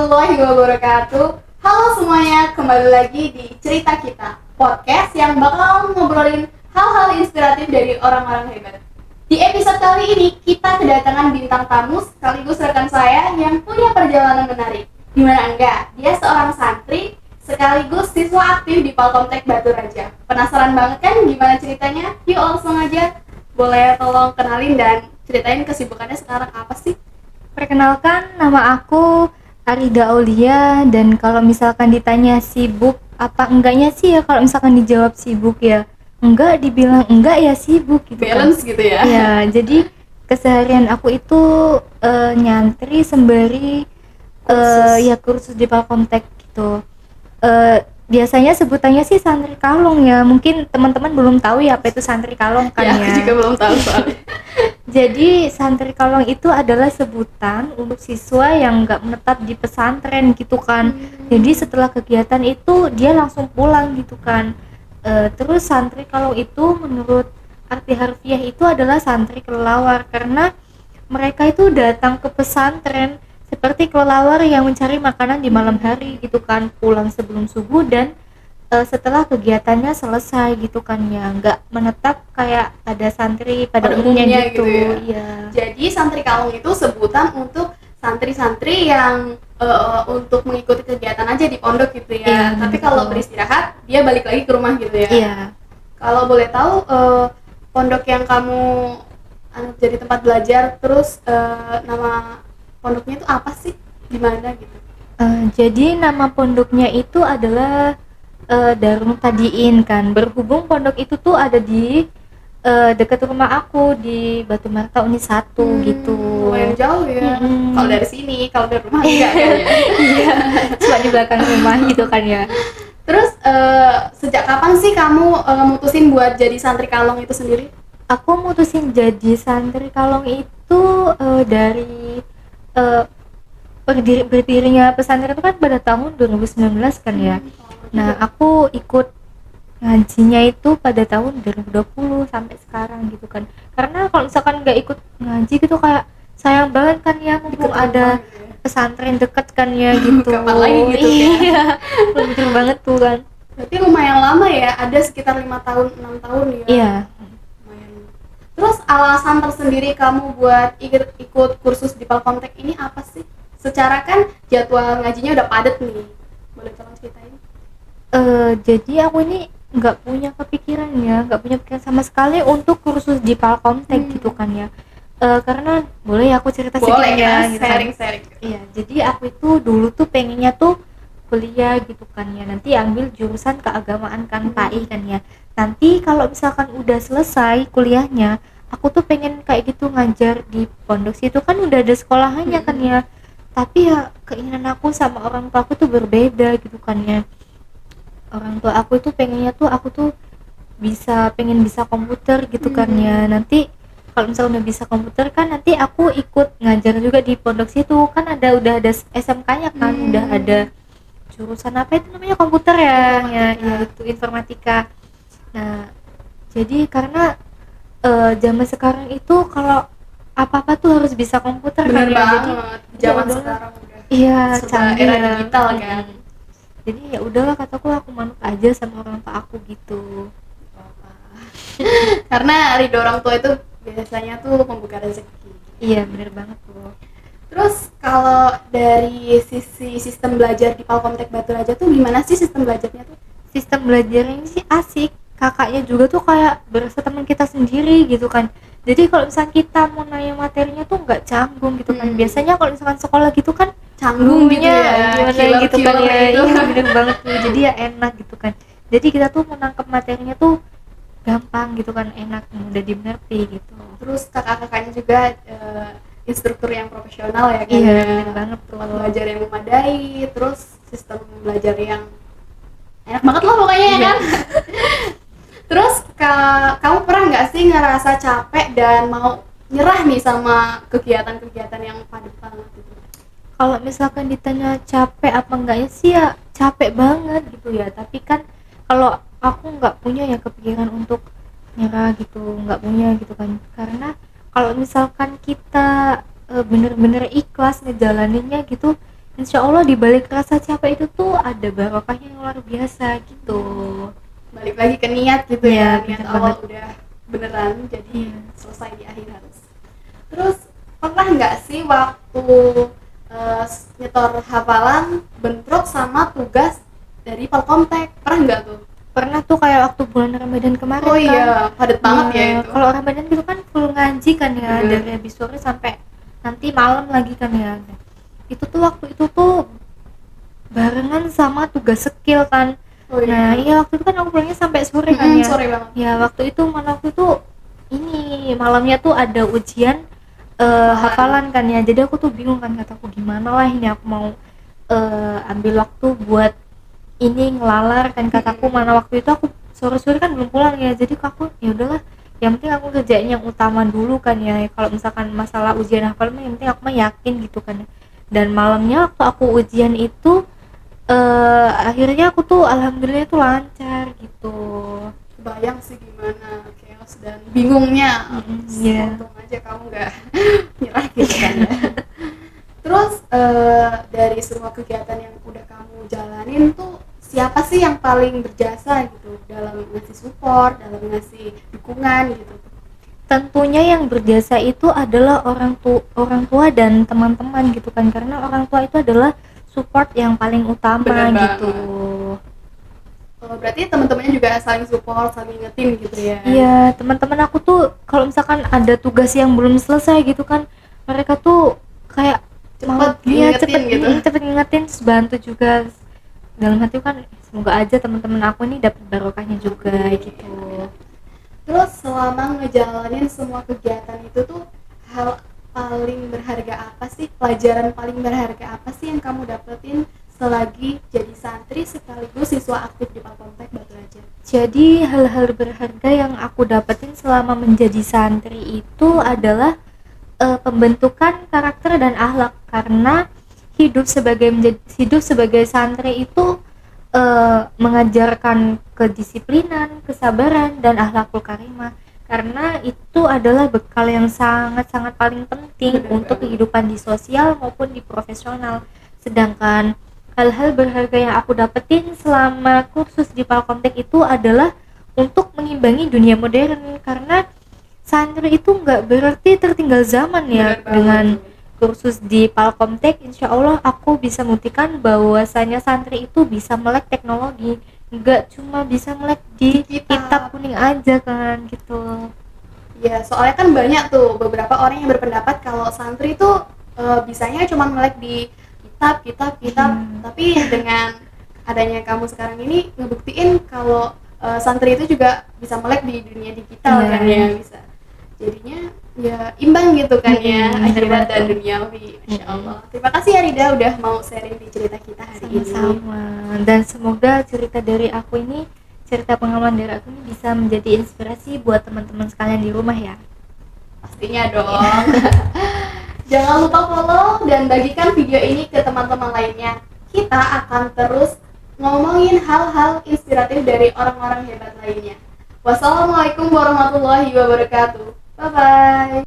warahmatullahi wabarakatuh. Halo semuanya, kembali lagi di Cerita Kita, podcast yang bakal ngobrolin hal-hal inspiratif dari orang-orang hebat. Di episode kali ini, kita kedatangan bintang tamu sekaligus rekan saya yang punya perjalanan menarik. Gimana enggak? Dia seorang santri sekaligus siswa aktif di Polkomtek Batu Raja. Penasaran banget kan gimana ceritanya? Yuk langsung aja. Boleh tolong kenalin dan ceritain kesibukannya sekarang apa sih? Perkenalkan, nama aku Arida Aulia, dan kalau misalkan ditanya sibuk apa enggaknya sih ya, kalau misalkan dijawab sibuk ya enggak, dibilang enggak ya sibuk gitu. Balance kan? Gitu ya? Ya, jadi keseharian aku itu nyantri sembari kursus di Polkomtek gitu. Biasanya sebutannya sih santri kalong ya, mungkin teman-teman belum tahu ya apa itu santri kalong kan ya. Aku juga belum tahu soalnya. Jadi santri kalong itu adalah sebutan untuk siswa yang nggak menetap di pesantren gitu kan. Jadi setelah kegiatan itu dia langsung pulang gitu kan. Terus santri kalong itu menurut arti harfiah itu adalah santri kelelawar, karena mereka itu datang ke pesantren seperti kelelawar yang mencari makanan di malam hari gitu kan, pulang sebelum subuh dan setelah kegiatannya selesai gitu kan ya, nggak menetap kayak ada santri pada umumnya gitu ya. Iya. Jadi santri kalong itu sebutan untuk santri-santri yang untuk mengikuti kegiatan aja di pondok gitu ya. Iya, Tapi kalau beristirahat dia balik lagi ke rumah gitu ya. Iya. Kalau boleh tahu pondok yang kamu jadi tempat belajar, terus nama pondoknya itu apa sih? Di mana gitu? Jadi nama pondoknya itu adalah Darul Tadiin kan. Berhubung pondok itu tuh ada di dekat rumah aku di Batu Marta Uni 1 gitu. Lumayan jauh ya. Kalau dari sini, kalau dari rumah enggak kan ya. Iya, cuma di belakang rumah gitu kan ya. Terus sejak kapan sih kamu mutusin buat jadi santri kalong itu sendiri? Aku mutusin jadi santri kalong itu dari berdirinya pesantren itu kan pada tahun 2019 kan ya. Nah, aku ikut ngajinya itu pada tahun 2020 sampai sekarang gitu kan. Karena kalau misalkan nggak ikut ngaji gitu kayak sayang banget kan ya, mumpung ada pesantren deket kan ya gitu. Kapan lagi gitu Iya, bener banget tuh kan. Berarti lumayan lama ya, ada sekitar 5 tahun, 6 tahun ya. Iya. Lumayan. Terus alasan tersendiri kamu buat ikut kursus di Polkomtek ini apa sih? Secara kan jadwal ngajinya udah padat nih. Boleh tolong ceritain? Jadi aku ini nggak punya kepikiran sama sekali untuk kursus di Polkomtek gitu kan ya. Karena boleh ya aku cerita boleh sedikit ya gitu kan. sharing. Iya, jadi aku itu dulu tuh pengennya tuh kuliah gitu kan ya, nanti ambil jurusan keagamaan kan, PAI kan ya. Nanti kalau misalkan udah selesai kuliahnya, aku tuh pengen kayak gitu ngajar di pondok situ kan, udah ada sekolahannya kan ya. Tapi ya keinginan aku sama orang tua aku tuh berbeda gitu kan ya. Orang tua aku itu pengennya tuh aku tuh pengen bisa komputer gitu kan ya. Nanti kalau misalnya udah bisa komputer kan, nanti aku ikut ngajar juga di pondok situ kan, udah ada SMK-nya kan, udah ada jurusan apa itu namanya, komputer ya itu informatika. Nah, jadi karena zaman sekarang itu kalau apa-apa tuh harus bisa komputer Bener kan ya. banget. Jadi Zaman ya sekarang udah iya, serba canggih era ya. digital kan. Jadi ya udahlah, kataku aku manut aja sama orang tua aku gitu. Karena ridho orang tua itu biasanya tuh membuka rezeki. Iya, bener banget tuh. Terus kalau dari sisi sistem belajar di Polkomtek Batu Raja tuh gimana sih sistem belajarnya tuh? Sistem belajarnya ini sih asik. Kakaknya juga tuh kayak berasa teman kita sendiri gitu kan. Jadi kalau misalnya kita mau nanya materinya tuh nggak canggung gitu kan. Biasanya kalau misalkan sekolah gitu kan Canggung gitu ya, gimana gitu kan ya. itu. Iya, bener banget tuh. Jadi ya enak gitu kan. Jadi kita tuh menangkap materinya tuh gampang gitu kan, enak, mudah dimengerti gitu. Terus kakak-kakaknya juga instruktur yang profesional ya kan. Iya, bener banget tuh. Tempat belajar yang memadai, terus sistem belajar yang enak banget lah pokoknya ya kan. Terus kamu pernah nggak sih ngerasa capek dan mau nyerah nih sama kegiatan-kegiatan yang padat banget gitu? Kalau misalkan ditanya capek apa enggaknya sih ya capek banget gitu ya, tapi kan kalau aku nggak punya ya kepikiran untuk nyerah gitu, nggak punya gitu kan. Karena kalau misalkan kita bener-bener ikhlas ngejalaninnya gitu, insya Allah di balik rasa capek itu tuh ada barokahnya yang luar biasa gitu. Balik lagi ke niat gitu Iya, ya, niat bener awal banget. udah beneran jadi Iya. selesai di akhir harus. Terus pernah nggak sih waktu nyetor hafalan bentrok sama tugas dari Polkomtek, pernah nggak tuh? Pernah tuh kayak waktu bulan Ramadan kemarin Oh kan. iya, padat banget ya itu. Kalau Ramadan gitu kan full ngaji kan ya, Bener. dari habis sore sampai nanti malam lagi kan ya. Itu tuh waktu itu tuh barengan sama tugas skill kan. Oh Nah iya waktu itu kan aku pulangnya sampai sore kan ya. Sore banget. Ya waktu itu ini malamnya tuh ada ujian hafalan kan ya. Jadi aku tuh bingung kan, kataku gimana lah ini aku mau ambil waktu buat ini ngelalar kan, kataku mana waktu itu aku sore-sore kan belum pulang ya. Jadi aku ya udahlah, yang penting aku kerjain yang utama dulu kan ya. Kalau misalkan masalah ujian hafalan mah yang penting aku mah yakin gitu kan. Dan malamnya waktu aku ujian itu akhirnya aku tuh alhamdulillah tuh lancar gitu. Bayang sih gimana chaos dan bingungnya. Iya. Untung aja kamu nggak nyerah gitu kan ya. Terus dari semua kegiatan yang udah kamu jalanin tuh siapa sih yang paling berjasa gitu dalam ngasih support, dalam ngasih dukungan gitu? Tentunya yang berjasa itu adalah orang tua dan teman-teman gitu kan, karena orang tua itu adalah support yang paling utama. Bener gitu. Berarti teman-temannya juga saling support, saling ngingetin gitu ya? Iya, teman-teman aku tuh kalau misalkan ada tugas yang belum selesai gitu kan, mereka tuh kayak cepet ngingetin, terus bantu juga. Dalam hati kan semoga aja teman-teman aku ini dapat barokahnya juga gitu. Terus selama ngejalanin semua kegiatan itu tuh hal paling berharga apa sih, pelajaran paling berharga apa sih yang kamu dapetin selagi jadi santri sekaligus siswa aktif di Polkomtek Batu Raja? Jadi hal-hal berharga yang aku dapetin selama menjadi santri itu adalah pembentukan karakter dan akhlak, karena hidup sebagai santri itu mengajarkan kedisiplinan, kesabaran, dan akhlakul karimah, karena itu adalah bekal yang sangat-sangat paling penting untuk kehidupan di sosial maupun di profesional. Sedangkan hal-hal berharga yang aku dapetin selama kursus di Polkomtek itu adalah untuk mengimbangi dunia modern, karena santri itu nggak berarti tertinggal zaman ya. Dengan kursus di Polkomtek, insya Allah aku bisa membuktikan bahwasanya santri itu bisa melek teknologi, nggak cuma bisa melek di kitab kuning aja kan gitu. Ya soalnya kan banyak tuh beberapa orang yang berpendapat kalau santri itu bisanya cuma melek di kitab, tapi dengan adanya kamu sekarang ini ngebuktiin kalau santri itu juga bisa melek di dunia digital kan ya, bisa jadinya ya imbang gitu kan ya, akhirat dan duniawi. Masya Allah. Terima kasih ya Rida udah mau sharing di cerita kita hari ini. Sama-sama. Dan semoga cerita dari aku ini, cerita pengalaman dari aku ini bisa menjadi inspirasi buat teman-teman sekalian di rumah ya. Pastinya dong. Jangan lupa follow dan bagikan video ini ke teman-teman lainnya. Kita akan terus ngomongin hal-hal inspiratif dari orang-orang hebat lainnya. Wassalamualaikum warahmatullahi wabarakatuh. Bye bye.